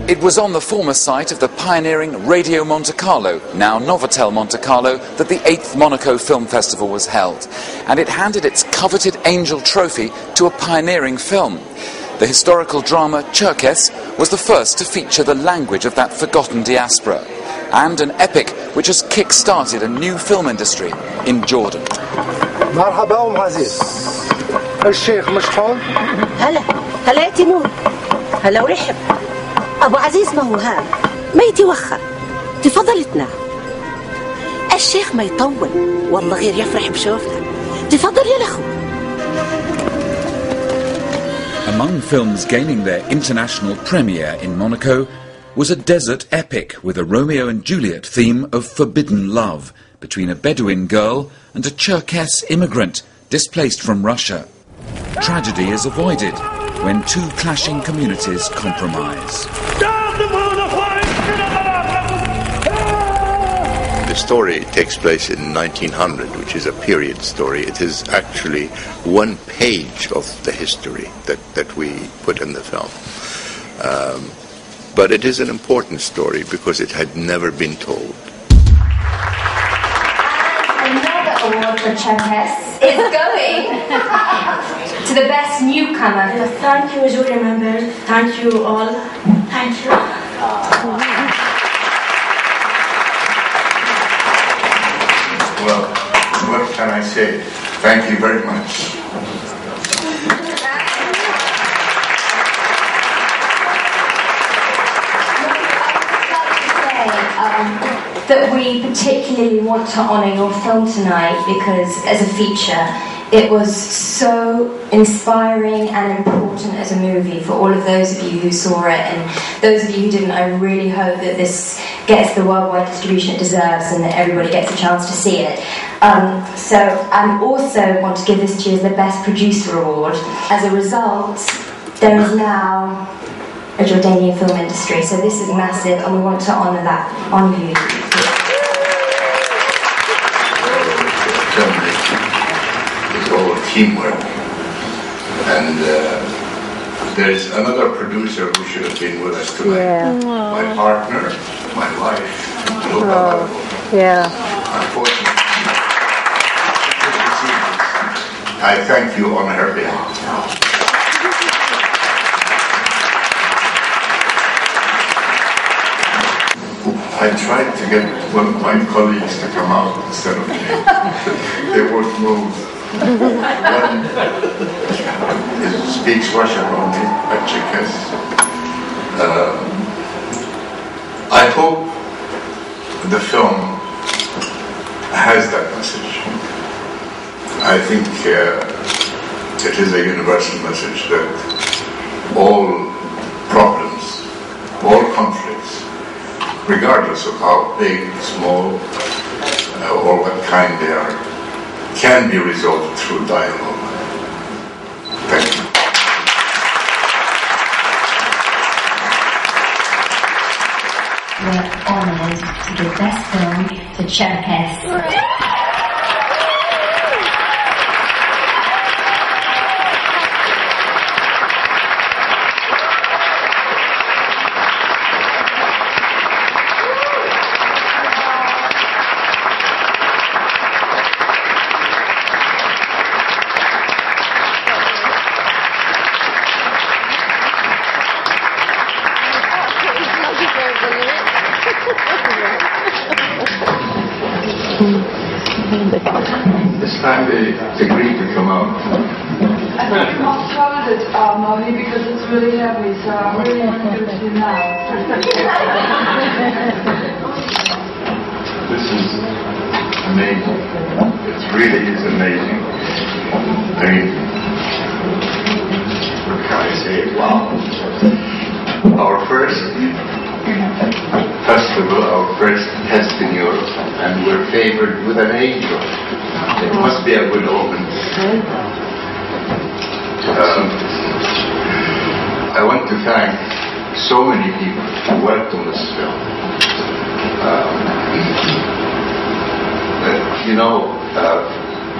It was on the former site of the pioneering Radio Monte Carlo, now Novotel Monte Carlo, that the 8th Monaco Film Festival was held, and it handed its coveted Angel Trophy to a pioneering film. The historical drama Cherkess was the first to feature the language of that forgotten diaspora, and an epic which has kick-started a new film industry in Jordan. مرحبا أم عزيز الشيخ مشحون هلا يا تيمور هلا ورحب أبو عزيز ما هو هام ما يتوخر تفضل تنام الشيخ ما يطول والله غير يفرح بشوفتك تفضل يا لخو. Among films gaining their international premiere in Monaco was a desert epic with a Romeo and Juliet theme of forbidden love between a Bedouin girl and a Cherkess immigrant displaced from Russia. Tragedy is avoided when two clashing communities compromise. The story takes place in 1900, which is a period story. It is actually one page of the history that we put in the film. But it is an important story because it had never been told. Another award for Cherkess is going to the best newcomer. Thank you, jury members. Thank you all. Thank you. Well, what can I say? Thank you very much. That we particularly want to honour your film tonight because as a feature it was so inspiring and important as a movie for all of those of you who saw it, and those of you who didn't, I really hope that this gets the worldwide distribution it deserves and that everybody gets a chance to see it. So I also want to give this to you as the Best Producer Award. As a result, there is now a Jordanian film industry, so this is massive and we want to honour that on you. It's all teamwork, and there is another producer who should have been with us tonight. Yeah. My partner, my wife, Unfortunately, I thank you on her behalf. I tried to get one of my colleagues to come out instead of me. They won't move. One speaks Russian only, at Cherkess. I hope the film has that message. I think it is a universal message that all problems, all conflicts, regardless of how big, small, or what kind they are, can be resolved through dialogue. Thank you. We're honoured to give Best Film to Cherkess. This time they agreed to come out. I think you must hold it, Molly, because it's really heavy, so I really want to give it to you now. This is amazing. It really is amazing. I mean, what can I say? Wow. Our first festival, our first test in Europe, and we're favored with an angel. It must be a good omen. I want to thank so many people who worked on this film.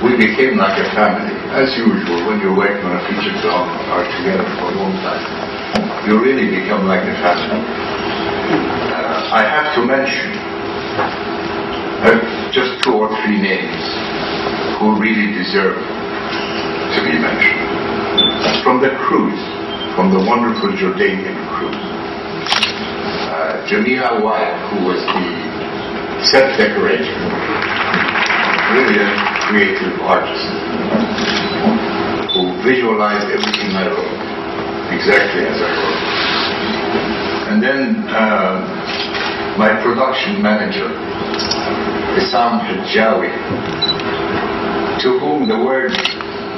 We became like a family. As usual, when you're working on a feature film, are together for a long time. you really become like a family. I have to mention just 2 or 3 names who really deserve to be mentioned. From the cruise, from the wonderful Jordanian cruise, Jamila White, who was the set decorator, really a creative artist, who visualized everything I wrote exactly as I wrote. And then my production manager, Issam Hajjawi, to whom the word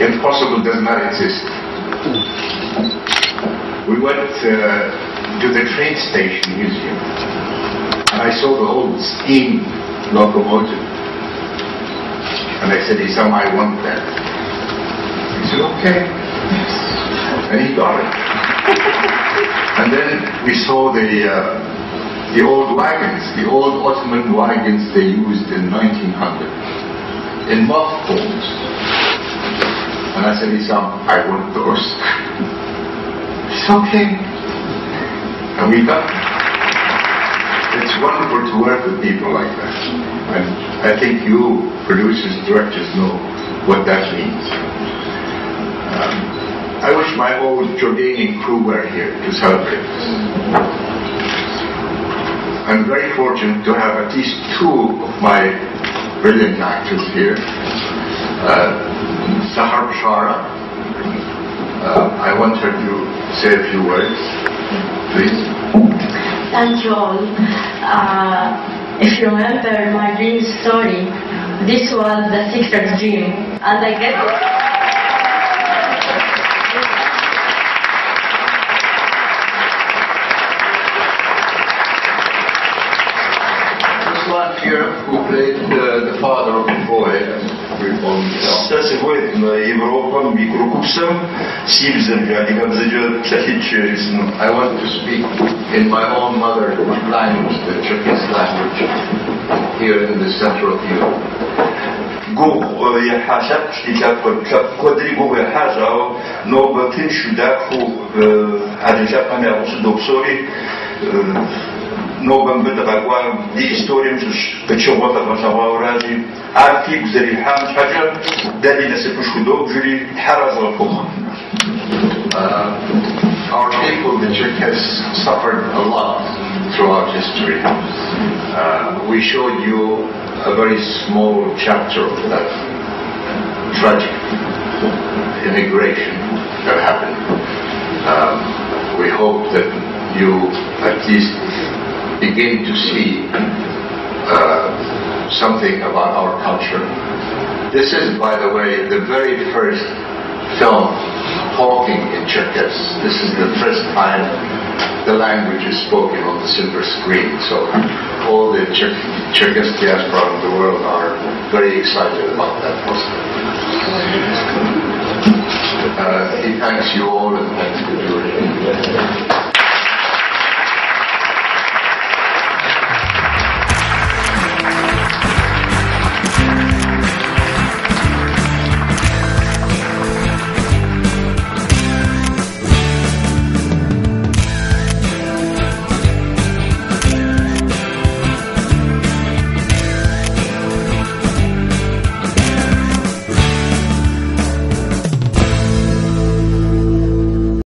impossible does not exist. We went to the train station museum, and I saw the old steam locomotive, and I said, Issam, I want that. He said, okay. And he got it. And then we saw the old wagons, the old Ottoman wagons they used in 1900, in mothballs. And I said, Issam, I want those. It's okay. And we got them. It's wonderful to work with people like that. And I think you, producers, directors, know what that means. I wish my old Jordanian crew were here to celebrate this. I'm very fortunate to have at least 2 of my brilliant actors here. Sahar Bashara. I want her to say a few words, please. Thank you all. If you remember my dream story, this was the secret dream, and I get it. Here, who played the father of the boy, Ça c'est vrai, Европа микрокупсом, сибзем, يعني как зайдет платить. I want to speak in my own mother language, the Cherkess language, here in the center of Europe. Go ya حاجة كودري go ya حاجة نو بتن شو داكو على جابان يا رسول دكتوري نوبن بدغوا دي استوري مش بتشوفها تغشوا وراجي عارفي بزري حام حاجه دالي نسيت شو دوب جري حرز الفوق. Our people, the Cherkess, suffered a lot throughout history. We showed you a very small chapter of that tragic immigration that happened. We hope that you at least begin to see something about our culture. This is, by the way, the very first film talking in Cherkess. This is the first time the language is spoken on the silver screen. So all the Cherkess diaspora in the world are very excited about that prospect. He thanks you all and thanks the jury.